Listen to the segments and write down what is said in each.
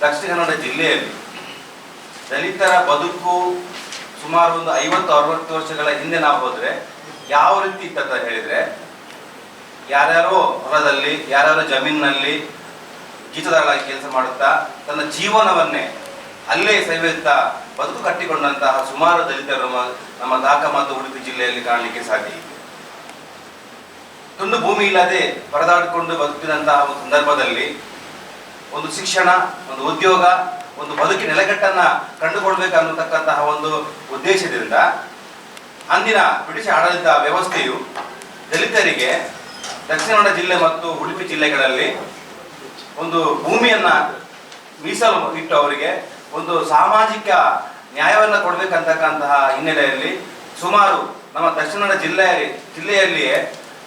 ದಕ್ಷಿಣ ಕನ್ನಡ ಜಿಲ್ಲೆಯಲ್ಲಿ ದಲಿತರ ಬದುಕು ಸುಮಾರು ಒಂದು 50-60 ವರ್ಷಗಳ ಹಿಂದೆ ನಾವು ಹೋದರೆ ಯಾವ ರೀತಿ ಇತ್ತಂತ ಹೇಳಿದರೆ, ಯಾರ್ಯಾರೋ ಹೊಲದಲ್ಲಿ ಯಾರ್ಯಾರೋ ಜಮೀನಿನಲ್ಲಿ ಜೀತದಾಳಾಗಿ ಕೆಲಸ ಮಾಡುತ್ತಾ ತನ್ನ ಜೀವನವನ್ನೇ ಅಲ್ಲೇ ಸವಿಯುತ್ತಾ ಬದುಕು ಕಟ್ಟಿಕೊಂಡಂತಹ ಸುಮಾರು ದಲಿತರು ನಮ್ಮ ದಾಖ ಮತ್ತು ಉಡುಪಿ ಜಿಲ್ಲೆಯಲ್ಲಿ ಕಾಣಲಿಕ್ಕೆ ಸಾಧ್ಯ ಇದೆ. ತುಂಡು ಭೂಮಿ ಇಲ್ಲದೆ ಪರದಾಡಿಕೊಂಡು ಬದುಕಿದಂತಹ ಒಂದು ಸಂದರ್ಭದಲ್ಲಿ ಒಂದು ಶಿಕ್ಷಣ, ಒಂದು ಉದ್ಯೋಗ, ಒಂದು ಬದುಕಿನ ನೆಲೆಗಟ್ಟನ್ನ ಕಂಡುಕೊಳ್ಬೇಕನ್ನತಕ್ಕಂತಹ ಒಂದು ಉದ್ದೇಶದಿಂದ ಅಂದಿನ ಬ್ರಿಟಿಷ್ ಆಡಳಿತ ವ್ಯವಸ್ಥೆಯು ದಲಿತರಿಗೆ ದಕ್ಷಿಣ ಕನ್ನಡ ಜಿಲ್ಲೆ ಮತ್ತು ಉಡುಪಿ ಜಿಲ್ಲೆಗಳಲ್ಲಿ ಒಂದು ಭೂಮಿಯನ್ನ ಮೀಸಲು ಇಟ್ಟು ಅವರಿಗೆ ಒಂದು ಸಾಮಾಜಿಕ ನ್ಯಾಯವನ್ನು ಕೊಡಬೇಕಂತಕ್ಕಂತಹ ಹಿನ್ನೆಲೆಯಲ್ಲಿ ಸುಮಾರು ನಮ್ಮ ದಕ್ಷಿಣ ಕನ್ನಡ ಜಿಲ್ಲೆಯಲ್ಲಿಯೇ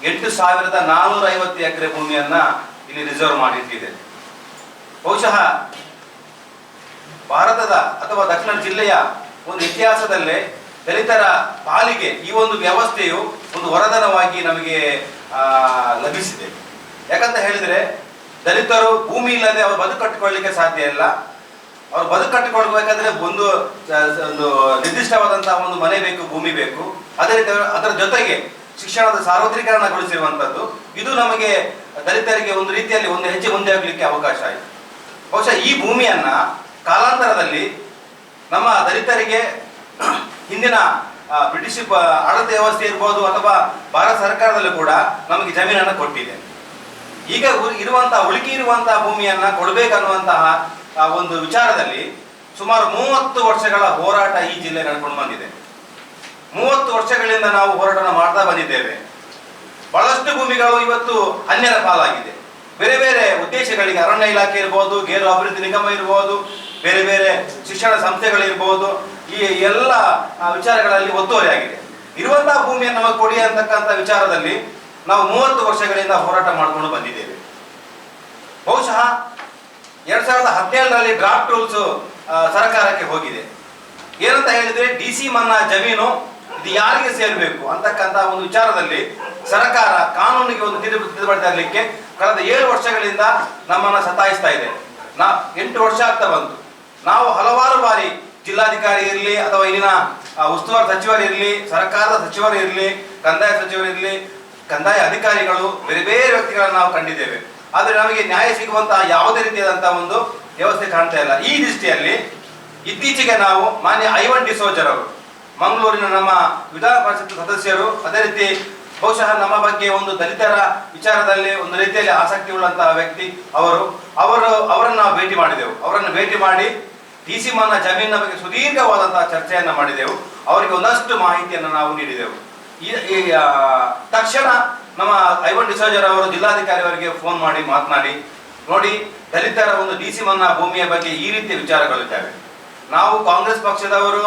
8,450 ಎಕರೆ ಭೂಮಿಯನ್ನ ಇಲ್ಲಿ ರಿಸರ್ವ್ ಮಾಡಿಟ್ಟಿದೆ. ಬಹುಶಃ ಭಾರತದ ಅಥವಾ ದಕ್ಷಿಣ ಜಿಲ್ಲೆಯ ಒಂದು ಇತಿಹಾಸದಲ್ಲೇ ದಲಿತರ ಪಾಲಿಗೆ ಈ ಒಂದು ವ್ಯವಸ್ಥೆಯು ಒಂದು ವರದಾನವಾಗಿ ನಮಗೆ ಲಭಿಸಿದೆ. ಯಾಕಂತ ಹೇಳಿದರೆ, ದಲಿತರು ಭೂಮಿ ಇಲ್ಲದೆ ಅವರು ಬದುಕು ಕಟ್ಟಿಕೊಳ್ಳಲಿಕ್ಕೆ ಸಾಧ್ಯ ಇಲ್ಲ. ಅವರು ಬದುಕು ಕಟ್ಟಿಕೊಳ್ಬೇಕಾದ್ರೆ ಒಂದು ನಿರ್ದಿಷ್ಟವಾದಂತಹ ಒಂದು ಮನೆ ಬೇಕು, ಭೂಮಿ ಬೇಕು. ಅದೇ ರೀತಿ ಅದರ ಜೊತೆಗೆ ಶಿಕ್ಷಣದ ಸಾರ್ವತ್ರಿಕರಣಗೊಳಿಸಿರುವಂಥದ್ದು ಇದು ನಮಗೆ ದಲಿತರಿಗೆ ಒಂದು ರೀತಿಯಲ್ಲಿ ಒಂದು ಹೆಜ್ಜೆ ಮುಂದೆ ಆಗಲಿಕ್ಕೆ ಅವಕಾಶ ಆಯಿತು. ಬಹುಶಃ ಈ ಭೂಮಿಯನ್ನ ಕಾಲಾಂತರದಲ್ಲಿ ನಮ್ಮ ದಲಿತರಿಗೆ ಹಿಂದಿನ ಬ್ರಿಟಿಷ್ ಆಡಳಿತ ವ್ಯವಸ್ಥೆ ಇರ್ಬೋದು ಅಥವಾ ಭಾರತ ಸರ್ಕಾರದಲ್ಲೂ ಕೂಡ ನಮಗೆ ಜಮೀನನ್ನು ಕೊಟ್ಟಿದೆ. ಈಗ ಉಳುಕಿ ಇರುವಂತಹ ಭೂಮಿಯನ್ನ ಕೊಡಬೇಕನ್ನುವಂತಹ ಒಂದು ವಿಚಾರದಲ್ಲಿ ಸುಮಾರು 30 ವರ್ಷಗಳ ಹೋರಾಟ ಈ ಜಿಲ್ಲೆ ನಡ್ಕೊಂಡು ಬಂದಿದೆ. 30 ವರ್ಷಗಳಿಂದ ನಾವು ಹೋರಾಟ ಮಾಡ್ತಾ ಬಂದಿದ್ದೇವೆ. ಬಹಳಷ್ಟು ಭೂಮಿಗಳು ಇವತ್ತು ಅನ್ಯರ ಪಾಲಾಗಿದೆ. ಬೇರೆ ಬೇರೆ ಉದ್ದೇಶಗಳಿಗೆ ಅರಣ್ಯ ಇಲಾಖೆ ಇರ್ಬೋದು, ಗೇರು ಅಭಿವೃದ್ಧಿ ನಿಗಮ ಇರ್ಬೋದು, ಬೇರೆ ಬೇರೆ ಶಿಕ್ಷಣ ಸಂಸ್ಥೆಗಳಿರ್ಬೋದು, ಈ ಎಲ್ಲ ವಿಚಾರಗಳಲ್ಲಿ ಒತ್ತುವರಿಯಾಗಿದೆ. ಇರುವಂತಹ ಭೂಮಿಯನ್ನು ನಮಗೆ ಕೊಡಿ ಅಂತಕ್ಕಂಥ ವಿಚಾರದಲ್ಲಿ ನಾವು 30 ವರ್ಷಗಳಿಂದ ಹೋರಾಟ ಮಾಡಿಕೊಂಡು ಬಂದಿದ್ದೇವೆ. ಬಹುಶಃ 2017ರಲ್ಲಿ ಡ್ರಾಫ್ಟ್ ರೂಲ್ಸ್ ಸರ್ಕಾರಕ್ಕೆ ಹೋಗಿದೆ. ಏನಂತ ಹೇಳಿದ್ರೆ, ಡಿಸಿ ಮನ್ನಾ ಜಮೀನು ಇದು ಯಾರಿಗೆ ಸೇರಬೇಕು ಅಂತಕ್ಕಂಥ ಒಂದು ವಿಚಾರದಲ್ಲಿ ಸರ್ಕಾರ ಕಾನೂನಿಗೆ ಒಂದು ತಿದ್ದುಪಡಿ ತರಲಿಕ್ಕೆ ಕಳೆದ 7 ವರ್ಷಗಳಿಂದ ನಮ್ಮನ್ನು ಸತಾಯಿಸ್ತಾ ಇದೆ. 8 ವರ್ಷ ಆಗ್ತಾ ಬಂತು. ನಾವು ಹಲವಾರು ಬಾರಿ ಜಿಲ್ಲಾಧಿಕಾರಿ ಇರಲಿ ಅಥವಾ ಇಲ್ಲಿನ ಉಸ್ತುವಾರಿ ಸಚಿವರು ಇರಲಿ, ಸರ್ಕಾರದ ಸಚಿವರು ಇರಲಿ, ಕಂದಾಯ ಸಚಿವರು ಇರಲಿ, ಕಂದಾಯ ಅಧಿಕಾರಿಗಳು, ಬೇರೆ ಬೇರೆ ವ್ಯಕ್ತಿಗಳನ್ನು ನಾವು ಕಂಡಿದ್ದೇವೆ. ಆದರೆ ನಮಗೆ ನ್ಯಾಯ ಸಿಗುವಂತಹ ಯಾವುದೇ ರೀತಿಯಾದಂತಹ ಒಂದು ವ್ಯವಸ್ಥೆ ಕಾಣ್ತಾ ಇಲ್ಲ. ಈ ದೃಷ್ಟಿಯಲ್ಲಿ ಇತ್ತೀಚೆಗೆ ನಾವು ಮಾನ್ಯ ಐವನ್ ಡಿಸೋಜರ್ ಅವರು, ಮಂಗಳೂರಿನ ನಮ್ಮ ವಿಧಾನ ಪರಿಷತ್ ಸದಸ್ಯರು, ಅದೇ ರೀತಿ ಬಹುಶಃ ನಮ್ಮ ಬಗ್ಗೆ ಒಂದು ದಲಿತರ ವಿಚಾರದಲ್ಲಿ ಒಂದು ರೀತಿಯಲ್ಲಿ ಆಸಕ್ತಿ ಉಳ್ಳಂತಹ ವ್ಯಕ್ತಿ ಅವರನ್ನು ನಾವು ಭೇಟಿ ಮಾಡಿದೆವು. ಅವರನ್ನು ಭೇಟಿ ಮಾಡಿ ಡಿಸಿ ಮನ್ನಾ ಜಮೀನಿನ ಬಗ್ಗೆ ಸುದೀರ್ಘವಾದಂತಹ ಚರ್ಚೆಯನ್ನ ಮಾಡಿದೆವು. ಅವರಿಗೆ ಒಂದಷ್ಟು ಮಾಹಿತಿಯನ್ನು ನಾವು ನೀಡಿದೆವು. ಈ ತಕ್ಷಣ ನಮ್ಮ ಐವನ್ ಡಿಸೋಜರ್ ಅವರು ಜಿಲ್ಲಾಧಿಕಾರಿ ಅವರಿಗೆ ಫೋನ್ ಮಾಡಿ ಮಾತನಾಡಿ, ನೋಡಿ, ದಲಿತರ ಒಂದು ಡಿಸಿ ಮನ್ನಾ ಭೂಮಿಯ ಬಗ್ಗೆ ಈ ರೀತಿಯ ವಿಚಾರಗಳಿದ್ದಾವೆ. ನಾವು ಕಾಂಗ್ರೆಸ್ ಪಕ್ಷದವರು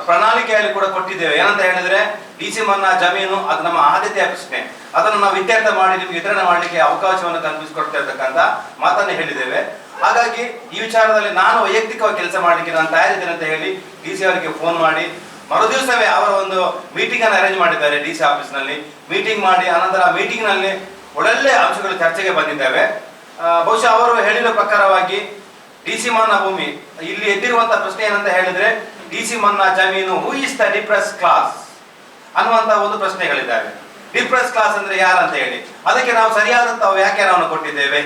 ಪ್ರಣಾಳಿಕೆಯಲ್ಲಿ ಕೂಡ ಕೊಟ್ಟಿದ್ದೇವೆ. ಏನಂತ ಹೇಳಿದ್ರೆ, ಡಿಸಿ ಮನ್ನಾ ಜಮೀನು ಅದು ನಮ್ಮ ಆದ್ಯತೆಯ ಪ್ರಶ್ನೆ, ಅದನ್ನು ನಾವು ಇತ್ಯರ್ಥ ಮಾಡಿ ನಿಮ್ಗೆ ವಿತರಣೆ ಮಾಡಲಿಕ್ಕೆ ಅವಕಾಶವನ್ನು ಕಲ್ಪಿಸಿಕೊಡ್ತಾ ಇರ್ತಕ್ಕಂಥ ಮಾತನ್ನೇ ಹೇಳಿದ್ದೇವೆ. ಹಾಗಾಗಿ ಈ ವಿಚಾರದಲ್ಲಿ ನಾನು ವೈಯಕ್ತಿಕವಾಗಿ ಕೆಲಸ ಮಾಡಲಿಕ್ಕೆ ನಾನು ತಯಾರಿದ್ದೇನೆ ಅಂತ ಹೇಳಿ ಡಿಸಿ ಅವರಿಗೆ ಫೋನ್ ಮಾಡಿ ಮರುದಿವಸವೇ ಅವರ ಒಂದು ಮೀಟಿಂಗ್ ಅನ್ನು ಅರೇಂಜ್ ಮಾಡಿದ್ದಾರೆ ಡಿಸಿ ಆಫೀಸ್ನಲ್ಲಿ. ಮೀಟಿಂಗ್ ಮಾಡಿ ಅನಂತರ ಮೀಟಿಂಗ್ ನಲ್ಲಿ ಒಳ್ಳೆ ಅಂಶಗಳು ಚರ್ಚೆಗೆ ಬಂದಿದ್ದಾವೆ. ಬಹುಶಃ ಅವರು ಹೇಳಿದ ಪ್ರಕಾರವಾಗಿ ಡಿಸಿ ಮನ್ನಾ ಭೂಮಿ ಇಲ್ಲಿ ಎದ್ದಿರುವಂತಹ ಪ್ರಶ್ನೆ ಏನಂತ ಹೇಳಿದ್ರೆ, ಡಿಸಿ ಮನ್ನಾ ಜಮೀನು who is the depress class ಅನ್ನುವಂತ ಒಂದು ಪ್ರಶ್ನೆಗಳಿದ್ದಾವೆ. ಡಿಪ್ರೆಸ್ ಕ್ಲಾಸ್ ಅಂದ್ರೆ ಯಾರಂತ ಹೇಳಿ ಅದಕ್ಕೆ ನಾವು ಸರಿಯಾದಂತಹ ವ್ಯಾಖ್ಯಾನವನ್ನು ಕೊಟ್ಟಿದ್ದೇವೆ,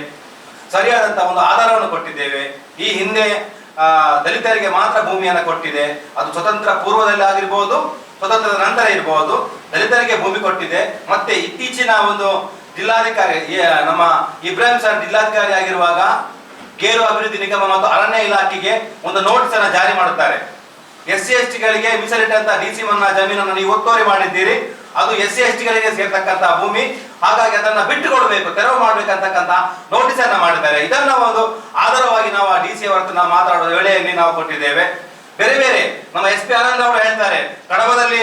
ಸರಿಯಾದಂತಹ ಒಂದು ಆಧಾರವನ್ನು ಕೊಟ್ಟಿದ್ದೇವೆ. ಈ ಹಿಂದೆ ದಲಿತರಿಗೆ ಮಾತ್ರ ಭೂಮಿಯನ್ನು ಕೊಟ್ಟಿದೆ. ಅದು ಸ್ವತಂತ್ರ ಪೂರ್ವದಲ್ಲಿ ಆಗಿರ್ಬೋದು, ಸ್ವತಂತ್ರದ ನಂತರ ಇರಬಹುದು, ದಲಿತರಿಗೆ ಭೂಮಿ ಕೊಟ್ಟಿದೆ. ಮತ್ತೆ ಇತ್ತೀಚಿನ ಒಂದು ಜಿಲ್ಲಾಧಿಕಾರಿ ನಮ್ಮ ಇಬ್ರಾಹಿಂ ಸರ್ ಜಿಲ್ಲಾಧಿಕಾರಿ ಆಗಿರುವಾಗ ಗೇರು ಅಭಿವೃದ್ಧಿ ನಿಗಮ ಮತ್ತು ಅರಣ್ಯ ಇಲಾಖೆಗೆ ಒಂದು ನೋಟಿಸ್ ಅನ್ನು ಜಾರಿ ಮಾಡುತ್ತಾರೆ. SC ST ಗಳಿಗೆ ಮೀಸಲಿಟ್ಟಂತ ಡಿಸಿ ಮನ್ನಾ ಜಮೀನನ್ನು ನೀವು ಒತ್ತುವರಿ ಮಾಡಿದ್ದೀರಿ, ಅದು SC ST ಗಳಿಗೆ ಸೇರ್ತಕ್ಕಂತಹ ಭೂಮಿ, ಹಾಗಾಗಿ ಅದನ್ನ ಬಿಟ್ಟುಕೊಡ್ಬೇಕು, ತೆರವು ಮಾಡ್ಬೇಕಂತಕ್ಕಂತ ನೋಟಿಸ್ ಅನ್ನ ಮಾಡಿದ್ದಾರೆ. ಇದನ್ನ ಒಂದು ಆಧಾರವಾಗಿ ನಾವು ಡಿಸಿ ಅವರ ನಾವು ಮಾತಾಡುವ ವೇಳೆಯಲ್ಲಿ ನಾವು ಕೊಟ್ಟಿದ್ದೇವೆ. ಬೇರೆ ಬೇರೆ ನಮ್ಮ SP ಆನಂದ್ ಅವರು ಹೇಳ್ತಾರೆ, ಕಡಬದಲ್ಲಿ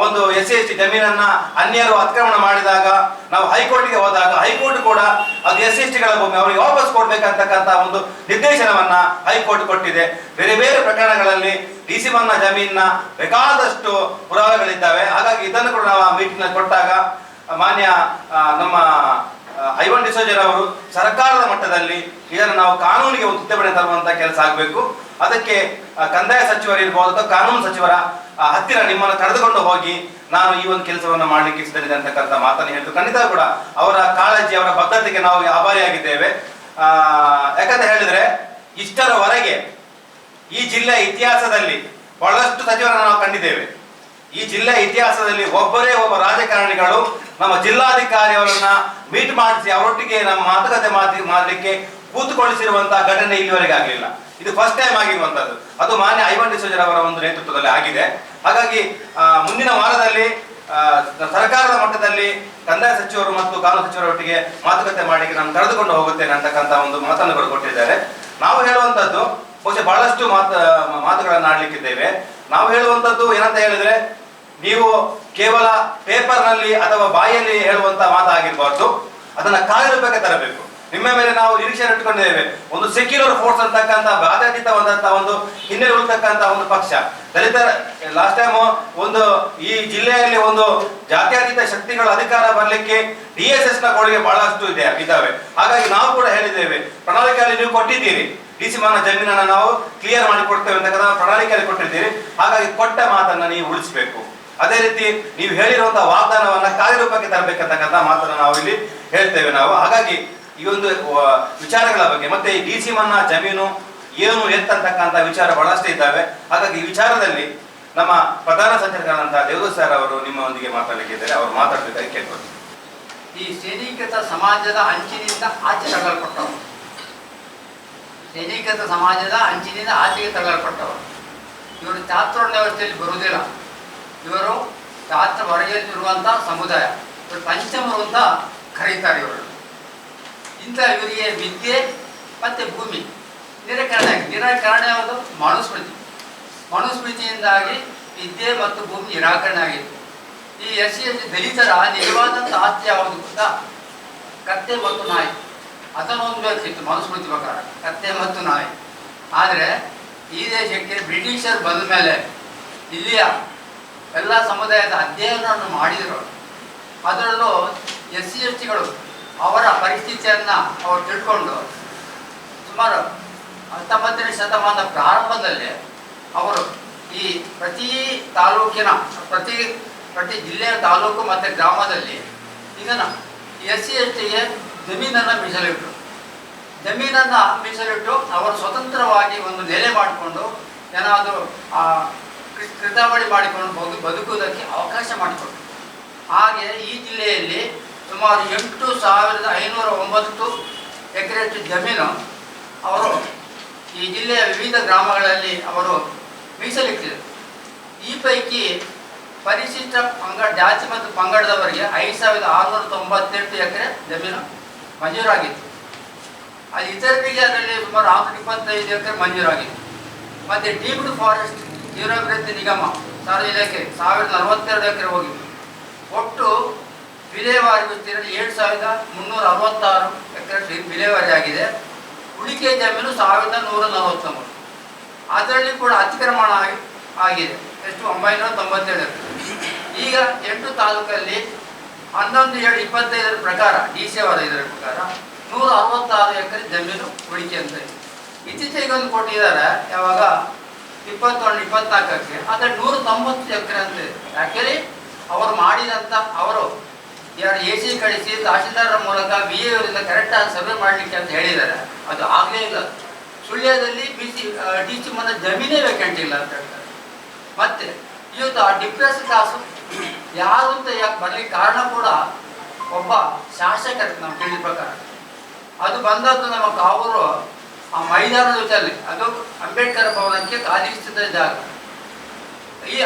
ಒಂದು SC ST ಜಮೀನನ್ನ ಅನ್ಯರು ಅತಿಕ್ರಮಣ ಮಾಡಿದಾಗ ನಾವು ಹೈಕೋರ್ಟ್ಗೆ ಹೋದಾಗ ಹೈಕೋರ್ಟ್ ಕೂಡ ಅದು SC ST ಗಳ ಭೂಮಿ ಅವರಿಗೆ ವಾಪಸ್ ಕೊಡ್ಬೇಕಂತಕ್ಕಂತ ಒಂದು ನಿರ್ದೇಶನವನ್ನ ಹೈಕೋರ್ಟ್ ಕೊಟ್ಟಿದೆ. ಬೇರೆ ಬೇರೆ ಪ್ರಕರಣಗಳಲ್ಲಿ ಡಿಸಿ ಮನ್ನಾ ಜಮೀನಿನ ಬೇಕಾದಷ್ಟು ಪುರಾವೆಗಳಿದ್ದಾವೆ. ಹಾಗಾಗಿ ಇದನ್ನು ಕೂಡ ನಾವು ಮೀಟಿಂಗ್ ನಲ್ಲಿ ಕೊಟ್ಟಾಗ ಮಾನ್ಯ ನಮ್ಮ ಐವನ್ ಡಿಸೋಜರ್ ಅವರು ಸರ್ಕಾರದ ಮಟ್ಟದಲ್ಲಿ ಇದನ್ನು ನಾವು ಕಾನೂನಿಗೆ ಒಂದು ತಿದ್ದುಪಡಿ ತರುವಂತ ಕೆಲಸ ಆಗಬೇಕು. ಅದಕ್ಕೆ ಕಂದಾಯ ಸಚಿವರು ಇರ್ಬೋದು ಅಥವಾ ಕಾನೂನು ಸಚಿವರ ಹತ್ತಿರ ನಿಮ್ಮನ್ನು ಕರೆದುಕೊಂಡು ಹೋಗಿ ನಾನು ಈ ಒಂದು ಕೆಲಸವನ್ನು ಮಾಡಲಿಕ್ಕೆ ಸಿದ್ಧರಿದೆ ಅಂತಕ್ಕಂಥ ಮಾತನ್ನು ಹೇಳಿದ್ರು. ಖಂಡಿತ ಕೂಡ ಅವರ ಕಾಳಜಿ, ಅವರ ಬದ್ಧತೆಗೆ ನಾವು ಆಭಾರಿಯಾಗಿದ್ದೇವೆ. ಯಾಕಂತ ಹೇಳಿದ್ರೆ ಇಷ್ಟರವರೆಗೆ ಈ ಜಿಲ್ಲೆಯ ಇತಿಹಾಸದಲ್ಲಿ ಬಹಳಷ್ಟು ಸಚಿವರನ್ನು ನಾವು ಕಂಡಿದ್ದೇವೆ. ಈ ಜಿಲ್ಲೆಯ ಇತಿಹಾಸದಲ್ಲಿ ಒಬ್ಬರೇ ಒಬ್ಬ ರಾಜಕಾರಣಿಗಳು ನಮ್ಮ ಜಿಲ್ಲಾಧಿಕಾರಿ ಅವರನ್ನ ಮೀಟ್ ಮಾಡಿಸಿ ಅವರೊಟ್ಟಿಗೆ ನಮ್ಮ ಮಾತುಕತೆ ಮಾಡಲಿಕ್ಕೆ ಕೂತುಕೊಳಿಸಿರುವಂತಹ ಘಟನೆ ಇಲ್ಲಿವರೆಗೆ ಆಗಲಿಲ್ಲ. ಇದು ಫಸ್ಟ್ ಟೈಮ್ ಆಗಿರುವಂತದ್ದು. ಅದು ಮಾನ್ಯ ಐವನ್ ಡಿಸೋಜರ್ ಅವರ ಒಂದು ನೇತೃತ್ವದಲ್ಲಿ ಆಗಿದೆ. ಹಾಗಾಗಿ ಮುಂದಿನ ವಾರದಲ್ಲಿ ಸರ್ಕಾರದ ಮಟ್ಟದಲ್ಲಿ ಕಂದಾಯ ಸಚಿವರು ಮತ್ತು ಕಾನೂನು ಸಚಿವರೊಟ್ಟಿಗೆ ಮಾತುಕತೆ ಮಾಡಲಿಕ್ಕೆ ನಾನು ಕರೆದುಕೊಂಡು ಹೋಗುತ್ತೇನೆ ಅಂತಕ್ಕಂಥ ಒಂದು ಮಾತನ್ನು ಕೊಟ್ಟಿದ್ದಾರೆ. ನಾವು ಹೇಳುವಂತದ್ದು ಬಹುಶಃ ಬಹಳಷ್ಟು ಮಾತುಗಳನ್ನು ಆಡ್ಲಿಕ್ಕಿದ್ದೇವೆ. ನಾವು ಹೇಳುವಂತದ್ದು ಏನಂತ ಹೇಳಿದ್ರೆ, ನೀವು ಕೇವಲ ಪೇಪರ್ ನಲ್ಲಿ ಅಥವಾ ಬಾಯಲ್ಲಿ ಹೇಳುವಂತ ಮಾತಾಗಿರ್ಬಾರ್ದು, ಅದನ್ನ ಕಾರ್ಯರೂಪಕ್ಕೆ ತರಬೇಕು. ನಿಮ್ಮ ಮೇಲೆ ನಾವು ನಿರೀಕ್ಷೆ ಇಟ್ಟುಕೊಂಡಿದ್ದೇವೆ. ಒಂದು ಸೆಕ್ಯುಲರ್ ಫೋರ್ಸ್ ಅಂತಕ್ಕಂಥ ಬಾಧ್ಯಾತೀತವಾದಂತಹ ಒಂದು ಹಿನ್ನೆಲೆ ಉಳಿತಕ್ಕಂಥ ಒಂದು ಪಕ್ಷ. ದಲಿತ ಲಾಸ್ಟ್ ಟೈಮ್ ಒಂದು ಈ ಜಿಲ್ಲೆಯಲ್ಲಿ ಒಂದು ಜಾತ್ಯತೀತ ಶಕ್ತಿಗಳ ಅಧಿಕಾರ ಬರಲಿಕ್ಕೆ DSS ನ ಕೊಡುಗೆ ಬಹಳಷ್ಟು ಇದ್ದಾವೆ. ಹಾಗಾಗಿ ನಾವು ಕೂಡ ಹೇಳಿದ್ದೇವೆ, ಪ್ರಣಾಳಿಕೆಯಲ್ಲಿ ನೀವು ಕೊಟ್ಟಿದ್ದೀರಿ, DC ಮಾನ ಜಮೀನನ್ನ ನಾವು ಕ್ಲಿಯರ್ ಮಾಡಿ ಕೊಡ್ತೇವೆ ಅಂತಕ್ಕಂಥ ಪ್ರಣಾಳಿಕೆಯಲ್ಲಿ ಕೊಟ್ಟಿದ್ದೀರಿ. ಹಾಗಾಗಿ ಕೊಟ್ಟ ಮಾತನ್ನ ನೀವು ಉಳಿಸಬೇಕು. ಅದೇ ರೀತಿ ನೀವು ಹೇಳಿರುವಂತಹ ವಾಗ್ದಾನವನ್ನ ಕಾರ್ಯರೂಪಕ್ಕೆ ತರಬೇಕಂತಕ್ಕಂಥ ಮಾತನ್ನ ನಾವು ಇಲ್ಲಿ ಹೇಳ್ತೇವೆ ನಾವು. ಹಾಗಾಗಿ ಈ ಒಂದು ವಿಚಾರಗಳ ಬಗ್ಗೆ ಮತ್ತೆ ಈ DC ಮನ್ನಾ ಜಮೀನು ಏನು ಎತ್ತಂತಕ್ಕಂಥ ವಿಚಾರ ಬಹಳಷ್ಟು ಇದ್ದಾವೆ. ಹಾಗಾಗಿ ಈ ವಿಚಾರದಲ್ಲಿ ನಮ್ಮ ಪ್ರಧಾನ ಸಂಚಾಲಕರಾದಂತಹ ದೇವದಾಸ್ ಸರ್ ಅವರು ನಿಮ್ಮೊಂದಿಗೆ ಮಾತಾಡಲಿಕ್ಕಿದ್ದಾರೆ. ಅವರು ಮಾತಾಡಬೇಕಾಗಿ ಕೇಳ್ಬೋದು. ಈ ಶ್ರೇಣೀಕೃತ ಸಮಾಜದ ಅಂಚಿನಿಂದ ಆಚೆ ತಗಲ್ಪಟ್ಟವರು, ಶ್ರೇಣೀಕೃತ ಸಮಾಜದ ಅಂಚಿನಿಂದ ಆಚೆಗೆ ತಗಲ್ಪಟ್ಟವರು ಇವರು ಚಾತುರ್ಣ ವ್ಯವಸ್ಥೆಯಲ್ಲಿ ಬರುವುದಿಲ್ಲ. ಇವರು ಚಾತ್ರ ಹೊರಗೆಲ್ಲಿರುವಂತಹ ಸಮುದಾಯ, ಇವರು ಪಂಚಮರು ಅಂತ ಕರೀತಾರೆ. ಇವರು ಇವರಿಗೆ ವಿದ್ಯೆ ಮತ್ತು ಭೂಮಿ ನಿರಾಕರಣೆ ಯಾವುದು? ಮನುಸ್ಮೃತಿಯಿಂದಾಗಿ ವಿದ್ಯೆ ಮತ್ತು ಭೂಮಿ ನಿರಾಕರಣೆ ಆಗಿತ್ತು. ಈ SC ದಲಿತರ ನಿಜವಾದಂಥ ಆಸ್ತಿ ಯಾವುದು ಗೊತ್ತಾ? ಕತ್ತೆ ಮತ್ತು ನಾಯಿ. ಅದನ್ನು ಹೊಂದಬೇಕಿತ್ತು ಮನುಸ್ಮೃತಿ ಪ್ರಕಾರ, ಕತ್ತೆ ಮತ್ತು ನಾಯಿ. ಆದರೆ ಈ ದೇಶಕ್ಕೆ ಬ್ರಿಟಿಷರು ಬಂದ ಮೇಲೆ ಇಲ್ಲಿಯ ಎಲ್ಲ ಸಮುದಾಯದ ಅಧ್ಯಯನವನ್ನು ಮಾಡಿದರು. ಅದರಲ್ಲೂ SC STಗಳು ಅವರ ಪರಿಸ್ಥಿತಿಯನ್ನು ಅವರು ತಿಳ್ಕೊಂಡು ಸುಮಾರು 19ನೇ ಶತಮಾನದ ಪ್ರಾರಂಭದಲ್ಲಿ ಅವರು ಈ ಪ್ರತಿ ತಾಲೂಕಿನ ಪ್ರತಿ ಜಿಲ್ಲೆಯ ತಾಲೂಕು ಮತ್ತು ಗ್ರಾಮದಲ್ಲಿ ಇದನ್ನು SC STಗೆ ಜಮೀನನ್ನು ಮೀಸಲಿಟ್ಟು ಅವರು ಸ್ವತಂತ್ರವಾಗಿ ಒಂದು ನೆಲೆ ಮಾಡಿಕೊಂಡು ಏನಾದರೂ ಕೃತಾವಳಿ ಮಾಡಿಕೊಂಡು ಬದುಕುವುದಕ್ಕೆ ಅವಕಾಶ ಮಾಡಿಕೊಟ್ರು. ಹಾಗೆ ಈ ಜಿಲ್ಲೆಯಲ್ಲಿ ಸುಮಾರು 8,509 ಎಕರೆಯಷ್ಟು ಜಮೀನು ಅವರು ಈ ಜಿಲ್ಲೆಯ ವಿವಿಧ ಗ್ರಾಮಗಳಲ್ಲಿ ಅವರು ಮೀಸಲಿಟ್ಟಿದರು. ಈ ಪೈಕಿ ಪರಿಶಿಷ್ಟ ಜಾತಿ ಮತ್ತು ಪಂಗಡದವರಿಗೆ 5,698 ಎಕರೆ ಜಮೀನು ಮಂಜೂರಾಗಿತ್ತು. ಅದು ಇತರರಿಗೆ ಅದರಲ್ಲಿ ಸುಮಾರು 625 ಎಕರೆ ಮಂಜೂರಾಗಿತ್ತು. ಮತ್ತು ಡೀಮ್ಡ್ ಫಾರೆಸ್ಟ್ ಜೀವನಾಭಿವೃದ್ಧಿ ನಿಗಮ ಸಾರ್ವಜನಿಕ ಇಲಾಖೆ 1,042 ಎಕರೆ ಹೋಗಿತ್ತು. ಒಟ್ಟು ವಿಲೇವಾರಿ ವಿಸ್ತೀರ್ಣ 7,366 ಎಕರೆ ವಿಲೇವಾರಿ ಆಗಿದೆ. ಉಳಿಕೆ ಜಮೀನು 1,143. ಅದರಲ್ಲಿ ಕೂಡ ಅತಿಕ್ರಮಣ ಆಗಿದೆ. ಎಷ್ಟು? 997 ಎಕರೆ. ಈಗ 8 ತಾಲೂಕಲ್ಲಿ 11/7/25 ಪ್ರಕಾರ DC ಅವರ ಇದರ ಪ್ರಕಾರ 166 ಎಕರೆ ಜಮೀನು ಉಳಿಕೆ ಅಂತ ಇದೆ. ಇತ್ತೀಚೆಗೆ ಒಂದು ಕೊಟ್ಟಿದ್ದಾರೆ, ಯಾವಾಗ 21-24ಕ್ಕೆ, ಆದರೆ 190 ಎಕರೆ ಅಂತ ಇದೆ. ಯಾಕೆಂದರೆ ಅವರು ಮಾಡಿದಂಥ ಅವರು AC ಕಳಿಸಿ ತಹಶೀಲ್ದಾರರ ಮೂಲಕ VA ಅವರಿಂದ ಕರೆಕ್ಟಾಗಿ ಸರ್ವೆ ಮಾಡಲಿಕ್ಕೆ ಅಂತ ಹೇಳಿದ್ದಾರೆ. ಅದು ಆಗಲೇ ಇಲ್ಲ. ಸುಳ್ಯದಲ್ಲಿ DC ಮನೆ ಜಮೀನೇ ವೇಕೆಂಟ್ ಇಲ್ಲ ಅಂತ ಹೇಳ್ತಾರೆ. ಮತ್ತೆ ಇವತ್ತು ಆ ಡಿಪ್ರೆಸ್ ಕಾಸು ಯಾರು ಅಂತ ಯಾಕೆ ಬರಲಿಕ್ಕೆ ಕಾರಣ ಕೂಡ ಒಬ್ಬ ಶಾಸಕರ ನಾವು ತಿಳಿದ ಪ್ರಕಾರ ಅದು ಬಂದದ್ದು ನಮ್ಮ ಕಾವೂರು ಆ ಮೈದಾನದ ಜೊತೆಯಲ್ಲಿ, ಅದು ಅಂಬೇಡ್ಕರ್ ಭವನಕ್ಕೆ ಕಾದಿರಿಸಿದ ಜಾಗ.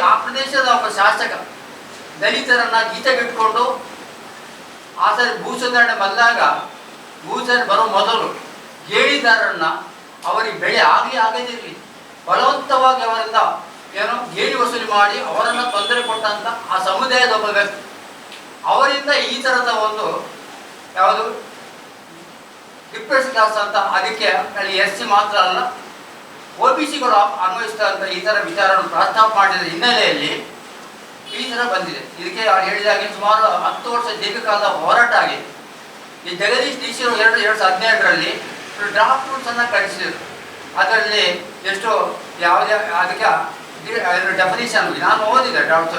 ಆ ಪ್ರದೇಶದ ಒಬ್ಬ ಶಾಸಕ ದಲಿತರನ್ನ ಗೀತೆಗಿಟ್ಕೊಂಡು ಆ ಸರಿ ಭೂಸುಧಾರಣೆ ಬಂದಾಗ ಭೂಸುಧಾರಣೆ ಬರೋ ಮೊದಲು ಗೇಣಿದಾರರನ್ನ ಅವರಿಗೆ ಬೆಳೆ ಆಗದಿರಲಿ ಬಲವಂತವಾಗಿ ಅವರಿಂದ ಗೇಣಿ ವಸೂಲಿ ಮಾಡಿ ಅವರನ್ನು ತೊಂದರೆ ಕೊಟ್ಟಂತ ಆ ಸಮುದಾಯದ ಒಬ್ಬ ವ್ಯಕ್ತಿ ಅವರಿಂದ ಈ ಥರದ ಒಂದು ಯಾವುದು ಡಿಪ್ರೆಸ್ ಕ್ಲಾಸ್ ಅಂತ, ಅದಕ್ಕೆ ಅಲ್ಲಿ SC ಮಾತ್ರ ಅಲ್ಲ OBCಗಳು ಅನ್ವಯಿಸಿದಂಥ ಈ ಥರ ವಿಚಾರವನ್ನು ಪ್ರಸ್ತಾಪ ಮಾಡಿದ ಹಿನ್ನೆಲೆಯಲ್ಲಿ ಈ ಥರ ಬಂದಿದೆ. ಇದಕ್ಕೆ ಹೇಳಿದಾಗೆ ಸುಮಾರು 10 ವರ್ಷ ದೀರ್ಘಕಾಲದ ಹೋರಾಟ ಆಗಿದೆ. ಈ ಜಗದೀಶ್ ಡಿ ಸಿ 2017ರಲ್ಲಿ ಡ್ರಾಫ್ಟ್ ರೂಲ್ಸ್ ಅನ್ನ ಕಳಿಸಿದ್ರು. ಅದರಲ್ಲಿ ಎಷ್ಟು ಯಾವುದೇ ಅದಕ್ಕೆ ಡೆಫಿನಿಷನ್ ನಾನು ಓದಿದೆ ಡ್ರಾಫ್ಟ್.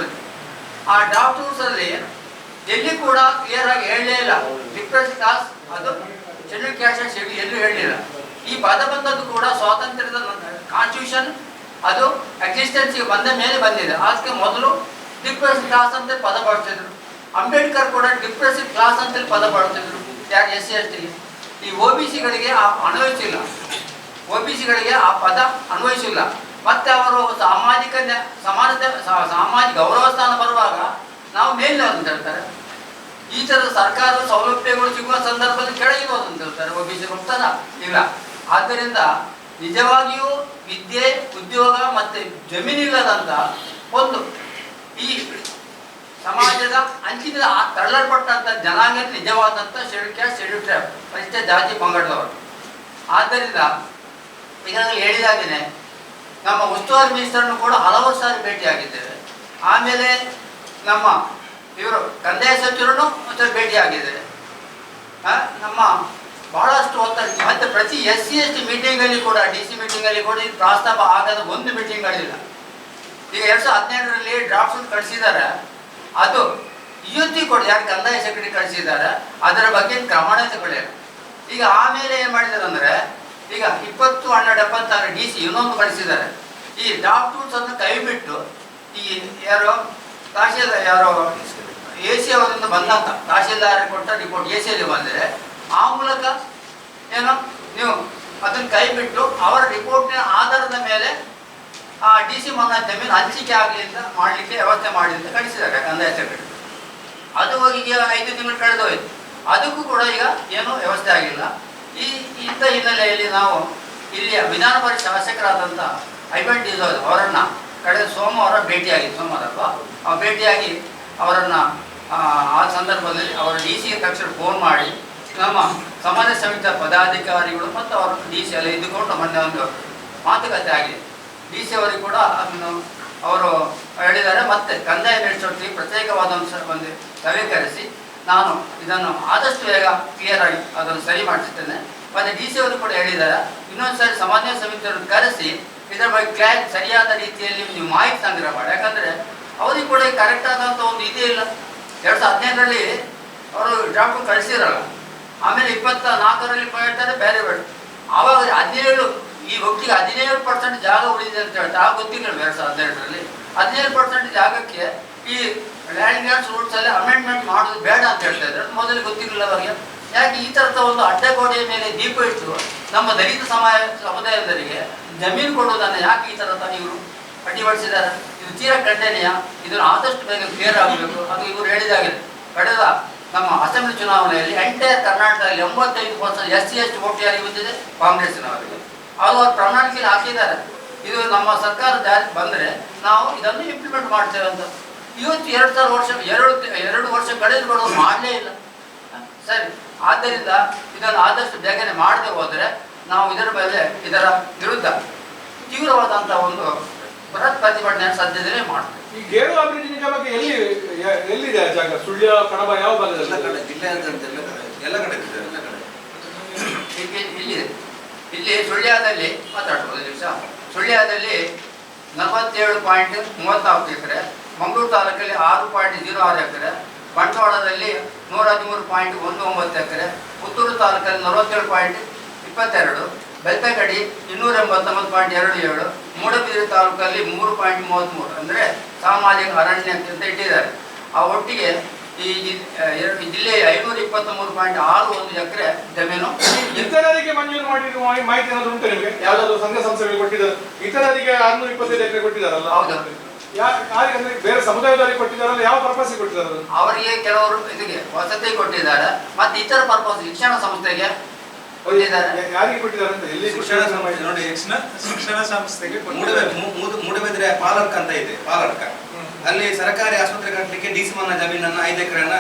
ಆ ಡ್ರಾಫ್ಟ್ ರೂಲ್ಸ್ ಅಲ್ಲಿ ಎಲ್ಲಿ ಕೂಡ ಕ್ಲಿಯರ್ ಆಗಿ ಹೇಳಲೇ ಇಲ್ಲ. ಡಿಪ್ರೆಸ್ ಕ್ಲಾಸ್ ಅದು ಶೆಡ್ಯೂಲ್ ಕ್ಯಾಸ್ಟ್ ಅಂಡ್ ಶೆಡ್ಯೂಲ್ ಎಲ್ಲೂ ಹೇಳಲಿಲ್ಲ. ಈ ಪದ ಬಂದದ್ದು ಕೂಡ ಸ್ವಾತಂತ್ರ್ಯದ ಕಾನ್ಸ್ಟಿಟ್ಯೂಷನ್ ಅದು ಎಕ್ಸಿಸ್ಟೆನ್ಸ್ಗೆ ಬಂದ ಮೇಲೆ ಬಂದಿದೆ. ಅದಕ್ಕೆ ಮೊದಲು ಡಿಪ್ರೆಸ್ ಕ್ಲಾಸ್ ಅಂತ ಪದ ಬಳಸ್ತಿದ್ರು. ಅಂಬೇಡ್ಕರ್ ಕೂಡ ಡಿಪ್ರೆಸ್ ಕ್ಲಾಸ್ ಅಂತೇಳಿ ಪದ ಬಳಸ್ತಿದ್ರು. ಯಾಕೆ SC STಗೆ. ಈ OBCಗಳಿಗೆ ಅನ್ವಯಿಸಿಲ್ಲ. OBCಗಳಿಗೆ ಆ ಪದ ಅನ್ವಯಿಸಿಲ್ಲ. ಮತ್ತೆ ಅವರು ಸಾಮಾಜಿಕ ಸಮಾನತೆ ಸಾಮಾಜಿಕ ಗೌರವ ಸ್ಥಾನ ಬರುವಾಗ ನಾವು ಮೇಲಿನ ಅಂತ ಹೇಳ್ತಾರೆ. ಈ ಥರದ ಸರ್ಕಾರದ ಸೌಲಭ್ಯಗಳು ಸಿಗುವ ಸಂದರ್ಭದಲ್ಲಿ ಕೆಳಗಿರೋದು ಅಂತ ಹೇಳ್ತಾರೆ. OBC ಹೋಗ್ತಾರ ಇಲ್ಲ. ಆದ್ದರಿಂದ ನಿಜವಾಗಿಯೂ ವಿದ್ಯೆ, ಉದ್ಯೋಗ ಮತ್ತು ಜಮೀನಿಲ್ಲದಂತ ಒಂದು ಈ ಸಮಾಜದ ಅಂಚಿನ ತಳ್ಳಲ್ಪಟ್ಟಂಥ ಜನಾಂಗ ನಿಜವಾದಂಥ ಶೆಡ್ಯೂಲ್ ಕ್ಯಾಸ್ಟ್, ಶೆಡ್ಯೂಲ್ ಟ್ರೈಬ್, ಪರಿಶಿಷ್ಟ ಜಾತಿ ಪಂಗಡದವರು. ಆದ್ದರಿಂದ ಈಗಾಗಲೇ ಹೇಳಿದಾಗೇನೆ ನಮ್ಮ ಉಸ್ತುವಾರಿ ಮಿನಿಸ್ಟರ್ನು ಕೂಡ ಹಲವು ಸಾರಿ ಭೇಟಿಯಾಗಿದ್ದೇವೆ. ಆಮೇಲೆ ನಮ್ಮ ಇವರು ಕಂದಾಯ ಸಚಿವರನ್ನು ಒಂದ್ಸರಿ ಭೇಟಿಯಾಗಿದ್ದಾರೆ. ನಮ್ಮ ಬಹಳಷ್ಟು ಒತ್ತಡ. ಮತ್ತು ಪ್ರತಿ SC ST ಮೀಟಿಂಗಲ್ಲಿ ಕೂಡ DC ಮೀಟಿಂಗಲ್ಲಿ ಕೂಡ ಇದು ಪ್ರಸ್ತಾಪ ಆಗದ ಒಂದು ಮೀಟಿಂಗ್ಗಳಿಲ್ಲ. ಈಗ 2017ರಲ್ಲಿ ಡ್ರಾಫ್ಟ್ ಕಳಿಸಿದ್ದಾರೆ. ಅದು ಇವತ್ತಿಗೆ ಕೂಡ ಯಾರು ಕಂದಾಯ ಸೆಕ್ರೆಟರಿ ಕಳಿಸಿದ್ದಾರೆ ಅದರ ಬಗ್ಗೆ ಕ್ರಮಣ ತಗೊಳ್ಳಿಲ್ಲ. ಈಗ ಆಮೇಲೆ ಏನು ಮಾಡಿದ್ದಾರೆ ಅಂದರೆ ಈಗ 20/12/76 DC ಇನ್ನೊಂದು ಕಳಿಸಿದ್ದಾರೆ. ಈ ಡ್ರಾಫ್ಟ್ ರೂಲ್ಸ್ ಅನ್ನು ಕೈಬಿಟ್ಟು ಈ ಯಾರೋ ತಹಶೀಲ್ದಾರ್ ಯಾರೋ AC ಅವರಿಂದ ಬಂದಂತ ತಹಶೀಲ್ದಾರ್ ಕೊಟ್ಟ ರಿಪೋರ್ಟ್ ACಯಲ್ಲಿ ಬಂದರೆ ಆ ಮೂಲಕ ಏನೋ ನೀವು ಅದನ್ನು ಕೈಬಿಟ್ಟು ಅವರ ರಿಪೋರ್ಟ್ನ ಆಧಾರದ ಮೇಲೆ ಆ DC ಮನ್ನಾ ಜಮೀನು ಹಂಚಿಕೆ ಆಗಲಿ ಅಂತ ಮಾಡಲಿಕ್ಕೆ ವ್ಯವಸ್ಥೆ ಮಾಡಿ ಅಂತ ಕಳಿಸಿದ್ದಾರೆ ಕಂದಾಯ ಸೆಕ್ರೆಟರಿ. ಅದು ಹೋಗಿ ಈಗ 5 ತಿಂಗಳು ಕಳೆದೋಯ್ತು. ಅದಕ್ಕೂ ಕೂಡ ಈಗ ಏನೂ ವ್ಯವಸ್ಥೆ ಆಗಿಲ್ಲ. ಇಂಥ ಹಿನ್ನೆಲೆಯಲ್ಲಿ ನಾವು ಇಲ್ಲಿಯ ವಿಧಾನ ಪರಿಷತ್ ಶಾಸಕರಾದಂಥ ಐವನ್ ಡಿಸೋಜ್ ಅವರನ್ನು ಕಳೆದ ಸೋಮವಾರ ಭೇಟಿಯಾಗಿದ್ದು, ಸೋಮವಾರ ಭೇಟಿಯಾಗಿ ಅವರನ್ನು ಆ ಸಂದರ್ಭದಲ್ಲಿ ಅವರ DC ತಕ್ಷಣ ಫೋನ್ ಮಾಡಿ ನಮ್ಮ ಸಮಾಜ ಸಮಿತಿಯ ಪದಾಧಿಕಾರಿಗಳು ಮತ್ತು ಅವರು DC ಎಲ್ಲ ಇದ್ದುಕೊಂಡು ಮೊನ್ನೆ ಒಂದು ಮಾತುಕತೆ ಆಗಿದೆ. DC ಅವರಿಗೆ ಕೂಡ ಅದನ್ನು ಅವರು ಹೇಳಿದ್ದಾರೆ. ಮತ್ತು ಕಂದಾಯ ಮಿನಿಸ್ಟರ್ಗೆ ಪ್ರತ್ಯೇಕವಾದ ಒಂದು ಸಭೆ ಕರೆಸಿ ನಾನು ಇದನ್ನು ಆದಷ್ಟು ಬೇಗ ಕ್ಲಿಯರ್ ಆಗಿ ಅದನ್ನು ಸರಿ ಮಾಡಿಸ್ತೇನೆ. ಮತ್ತು DC ಅವರು ಕೂಡ ಹೇಳಿದ್ದಾರೆ ಇನ್ನೊಂದು ಸಾರಿ ಸಮಾಜ ಸಮಿತಿಯವರನ್ನು ಕರೆಸಿ ಇದರ ಬಗ್ಗೆ ಸರಿಯಾದ ರೀತಿಯಲ್ಲಿ ನೀವು ಮಾಹಿತಿ ಸಂಗ್ರಹ ಮಾಡಿ. ಯಾಕಂದರೆ ಅವರಿಗೆ ಕೂಡ ಕರೆಕ್ಟ್ ಆದಂಥ ಒಂದು ಇದೇ ಇಲ್ಲ. 2017ರಲ್ಲಿ ಅವರು ಡ್ರಾಫ್ಟ್ ಕಳಿಸಿರಲ್ಲ. ಆಮೇಲೆ 24ರಲ್ಲಿ ಹೇಳ್ತಾರೆ ಬೇರೆ ಬೇಡ. ಆವಾಗ 17 ಈ ಹೊತ್ತಿಗೆ 17% ಜಾಗ ಉಳಿದಿದೆ ಅಂತ ಹೇಳ್ತಾರೆ. ಆ ಗೊತ್ತಿಲ್ಲ 2017ರಲ್ಲಿ 17% ಜಾಗಕ್ಕೆ ಈ ಲ್ಯಾಂಡ್ ಗ್ರಾಂಟ್ಸ್ ರೂಲ್ಸಲ್ಲಿ ಅಮೆಂಡ್ಮೆಂಟ್ ಮಾಡೋದು ಬೇಡ ಅಂತ ಹೇಳ್ತಾ ಇದ್ದಾರೆ. ಮೊದಲು ಗೊತ್ತಿರಲಿಲ್ಲ ಅವರಿಗೆ. ಯಾಕೆ ಈ ಥರದ ಒಂದು ಅಡ್ಡಗೋಡೆಯ ಮೇಲೆ ದೀಪ ಇಟ್ಟು ನಮ್ಮ ದಲಿತ ಸಮುದಾಯದವರಿಗೆ ಜಮೀನು ಕೊಡುವುದನ್ನು ಯಾಕೆ ಈ ಥರದ ಇವರು ಅಡ್ಡಿಪಡಿಸಿದ್ದಾರೆ? ಇದು ತೀರಾ ಖಂಡನೀಯ. ಇದನ್ನು ಆದಷ್ಟು ಬೇಗ ಕ್ಲಿಯರ್ ಆಗಬೇಕು. ಅದು ಇವರು ಹೇಳಿದಾಗಿದೆ. ಕಳೆದ ನಮ್ಮ ಅಸೆಂಬ್ಲಿ ಚುನಾವಣೆಯಲ್ಲಿ ಎಂಟೈರ್ ಕರ್ನಾಟಕದಲ್ಲಿ 85% SC ST ವೋಟ್ ಯಾರಿಗೆ ಬಂದಿದೆ? ಕಾಂಗ್ರೆಸ್ಸಿನವರಿಗೆ. ಅದು ಅವ್ರು ಪ್ರಣಾಳಿಕೆಯಲ್ಲಿ ಹಾಕಿದ್ದಾರೆ. ಇದು ನಮ್ಮ ಸರ್ಕಾರ ಜಾರಿ ಬಂದರೆ ನಾವು ಇದನ್ನು ಇಂಪ್ಲಿಮೆಂಟ್ ಮಾಡ್ತೇವೆ ಅಂತ. ಇವತ್ತು 2 ವರ್ಷ ಕಳೆದು ಮಾಡಲೇ ಇಲ್ಲ. ಸರಿ, ಆದ್ದರಿಂದ ಇದನ್ನು ಆದಷ್ಟು ಬೇಗನೆ ಮಾಡದೆ ಹೋದರೆ ನಾವು ಇದರ ಮೇಲೆ ಇದರ ವಿರುದ್ಧ ತೀವ್ರವಾದಂಥ ಒಂದು ಬೃಹತ್ ಪ್ರತಿಭಟನೆ ಸದ್ಯದಲ್ಲೇ ಮಾಡ್ತೇವೆ. ಈ ಗೇರು ಅಭಿವೃದ್ಧಿ ನಿಗಮಕ್ಕೆ ಎಲ್ಲಿದೆ ಜಾಗ? ಸುಳ್ಯ, ಕಡಬ, ಯಾವ ಭಾಗದಲ್ಲಿ? ಜಿಲ್ಲೆ ಎಲ್ಲ ಕಡೆ ಇಲ್ಲಿದೆ. ಇಲ್ಲಿ ಸುಳ್ಯದಲ್ಲಿ ಮಾತಾಡ್ಬೋದು ನಿಮಿಷ. ಸುಳ್ಯದಲ್ಲಿ 47.34 ಎಕರೆ, ಮಂಗಳೂರು ತಾಲೂಕಲ್ಲಿ 6.06 ಎಕರೆ, ಬಂಟ್ವಾಳದಲ್ಲಿ 113.19 ಎಕರೆ, ಪುತ್ತೂರು ತಾಲೂಕಲ್ಲಿ 47.22, ಬೆಳ್ತಂಗಡಿ 289.27, ಮೂಡಬಿದಿರೆ ತಾಲೂಕಲ್ಲಿ 3.33 ಅಂದರೆ ಸಾಮಾಜಿಕ ಅರಣ್ಯ ಅಂತ ಇಟ್ಟಿದ್ದಾರೆ. ಆ ಒಟ್ಟಿಗೆ ಈ ಜಿಲ್ಲೆಯ 523.61 ಎಕರೆ ಜಮೀನು ಇತರರಿಗೆ ಮಂಜೂರು ಮಾಡಿರುವ ಮಾಹಿತಿ ಏನಾದ್ರು ಉಂಟು ನಿಮಗೆ? ಯಾವ್ದಾದ್ರು ಸಂಘ ಸಂಸ್ಥೆಗಳು ಕೊಟ್ಟಿದ್ದಾರೆ? ಇತರರಿಗೆ 625 ಎಕರೆ ಕೊಟ್ಟಿದ್ದಾರಲ್ಲ, ಹೌದು. ಯಾರಿಗೆ ಬೇರೆ ಸಮುದಾಯದವರಿಗೆ ಕೊಟ್ಟಿದ್ದಾರಲ್ಲ? ಯಾವ ಪರ್ಪಸ್ ಕೊಟ್ಟಿದ್ದಾರೆ? ಅವರಿಗೆ ಕೆಲವರು ಇದಕ್ಕೆ ವಸತಿ ಕೊಟ್ಟಿದ್ದಾರೆ, ಮತ್ತೆ ಇತರ ಪರ್ಪಸ್ ಶಿಕ್ಷಣ ಸಂಸ್ಥೆಗೆ ಕೊಟ್ಟಿದ್ದಾರೆ. ಯಾರಿಗೆ ಕೊಟ್ಟಿದ್ದಾರೆ ಅಂತ? ಎಲ್ಲಿ? ಶಿಕ್ಷಣ ಸಂಸ್ಥೆ ನೋಡಿ, ಶಿಕ್ಷಣ ಸಂಸ್ಥೆಗೆ ಮೂಡಬಿದ್ರೆ ಪಾಲರ್ಕ ಅಂತ ಇದೆ. ಪಾಲರ್ಕ ಅಲ್ಲಿ ಸರ್ಕಾರಿ ಆಸ್ಪತ್ರೆ ಕಟ್ಟಲಿಕ್ಕೆ DC ಮನ್ನಾ ಜಮೀನನ್ನ 5 ಎಕರೆಯನ್ನ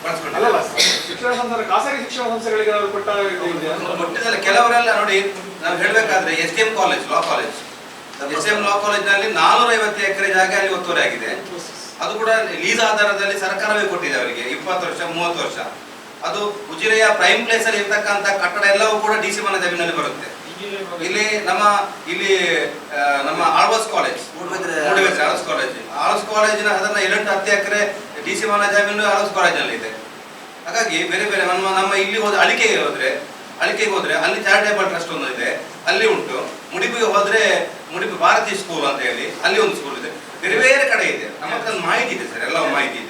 ಬಳಸ್ಕೊಂಡಿಲ್ಲ. ಶಿಕ್ಷಣ ಸಂಸ್ಥೆ ಖಾಸಗಿ ಶಿಕ್ಷಣ ಸಂಸ್ಥೆಗಳಿಗೆ ಕೊಟ್ಟಿದ್ದಲ್ಲ. ಕೆಲವರೆಲ್ಲ ನೋಡಿ, ನಾವು ಹೇಳಬೇಕಾದ್ರೆ SDM college, law college, SDM ಲಾ ಕಾಲೇಜ್ನಲ್ಲಿ 450 ಎಕರೆ ಜಾಗ ಅಲ್ಲಿ ಒತ್ತುವರಿ ಆಗಿದೆ. ಅದು ಕೂಡ ಲೀಸ್ ಆಧಾರದಲ್ಲಿ ಸರ್ಕಾರವೇ ಕೊಟ್ಟಿದೆ ಅವರಿಗೆ 20 ವರ್ಷ 30 ವರ್ಷ. ಅದು ಉಜಿರೆಯ ಪ್ರೈಮ್ ಪ್ಲೇಸ್ ಅಲ್ಲಿ ಇರ್ತಕ್ಕಂಥ ಕಟ್ಟಡ ಎಲ್ಲವೂ ಕೂಡ ಡಿಸಿ ಮನ ಜಮೀನಲ್ಲಿ ಬರುತ್ತೆ. ಇಲ್ಲಿ ನಮ್ಮ ಆಳ್ವಾಸ್ ಕಾಲೇಜ್, ಆಳ್ವಾಸ್ ಕಾಲೇಜಿನ ಅದನ್ನ 7-10 ಎಕರೆ ಡಿಸಿ ಮನ ಜಮೀನು ಆಳ್ವಾಸ್ ಕಾಲೇಜಿನಲ್ಲಿ ಇದೆ. ಹಾಗಾಗಿ ಬೇರೆ ಬೇರೆ ನಮ್ಮ ಇಲ್ಲಿ ಹೋದ್ರೆ ಅಳಿಕೆಗೆ ಹೋದ್ರೆ ಅಲ್ಲಿ ಚಾರಿಟೇಬಲ್ ಟ್ರಸ್ಟ್ ಒಂದು ಇದೆ, ಅಲ್ಲಿ ಉಂಟು. ಮುಡಿಪಿಗೆ ಹೋದ್ರೆ ಮುಡಿಪಿ ಭಾರತೀಯ ಸ್ಕೂಲ್ ಅಂತ ಹೇಳಿ ಅಲ್ಲಿ ಒಂದು ಸ್ಕೂಲ್ ಇದೆ. ಬೇರೆ ಬೇರೆ ಕಡೆ ಇದೆ. ನಮ್ಮ ಹತ್ರ ಮಾಹಿತಿ ಇದೆ ಸರ್, ಎಲ್ಲ ಮಾಹಿತಿ ಇದೆ.